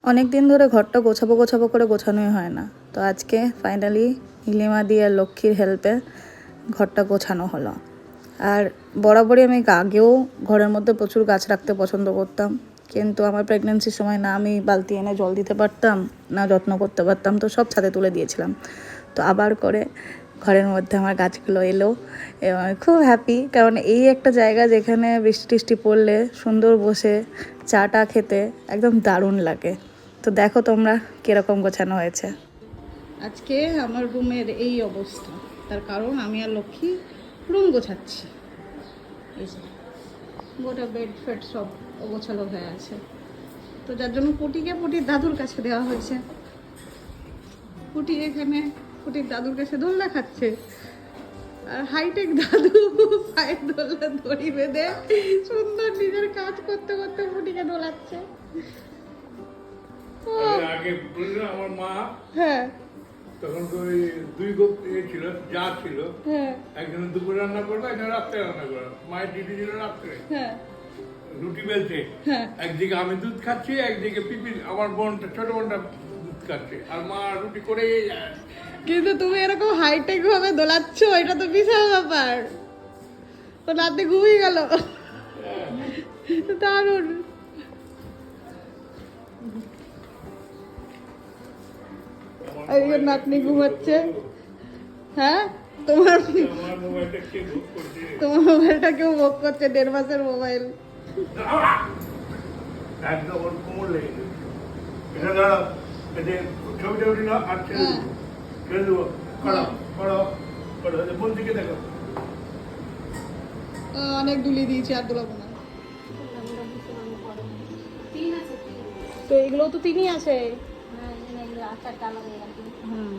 অনেক দিন ধরে ঘরটা গোছাবো গোছাবো করে গোছানোই হয় না। তো আজকে ফাইনালি নীলিমা দি আর লক্ষ্মীর হেল্পে ঘরটা গোছানো হলো। আর বরাবরই আমি আগেও ঘরের মধ্যে প্রচুর গাছ রাখতে পছন্দ করতাম, কিন্তু আমার প্রেগনেন্সির সময় না আমি বালতি এনে জল দিতে পারতাম না যত্ন করতে পারতাম, তো সব ছাদে তুলে দিয়েছিলাম। তো আবার করে ঘরের মধ্যে আমার গাছগুলো এলো এবং আমি খুব হ্যাপি, কারণ এই একটা জায়গা যেখানে বৃষ্টি টিষ্টি পড়লে সুন্দর বসে চাটা খেতে একদম দারুণ লাগে। তো দেখো তোমরা কীরকম গোছানো হয়েছে। আজকে আমার রুমের এই অবস্থা, তার কারণ আমি আর লক্ষ্মী রুম গোছাচ্ছি। এই যে গোটা বেড ফেড সব গোছালো হয়ে আছে, তো যার জন্য পুটিকে পুটির দাদুর কাছে দেওয়া হয়েছে। পুটি এখানে পুটির দাদুর কাছে দোলনা খাচ্ছে, আর হাইটেক দাদু পায়ের দোলনা দড়ি বেঁধে সুন্দর নিজের কাজ করতে করতে পুটিকে দোলাচ্ছে। আগে বললো আমার মা, হ্যাঁ তখন তো ওই দুই গোপ ছিল, যা ছিল, হ্যাঁ একজন দুপুরে রান্না করবে, একজন রাত্রে রান্না করবে। মায়ের ডিউটি ছিল রাত্রে হ্যাঁ রুটি বেলতে। হ্যাঁ একদিকে আমি দুধ খাচ্ছি, একদিকে পিপি আমার বোনটা, ছোট বোনটা দুধ খাচ্ছে, আর মা রুটি করেই যায়। কিন্তু তুমি এরকম হাইটেক ভাবে দোলাচ্ছ, এটা তো বিশাল ব্যাপার। তো রাতে ঘুমিয়ে গেল, দারুণ। এদিকে নাতনি ঘুমাচ্ছে। হ্যাঁ তোমার আমার মোবাইলটা কে বুক করছে? তোমার মোবাইলটা কেউ ভোগ করছে, 1.5 মাসের মোবাইল। একদম ওর কোমর লেগে গেছে। এটা ধরো, এতে ছবিটা উঠি না, আর ছেড়ে দেবো, ছেড়ে দেবো, করো করো করো। বোন দিকে দেখো, অনেক দুলিয়ে দিয়েছি, আর দোলাবো না। তো এগুলো তো তিনই আছে। হুম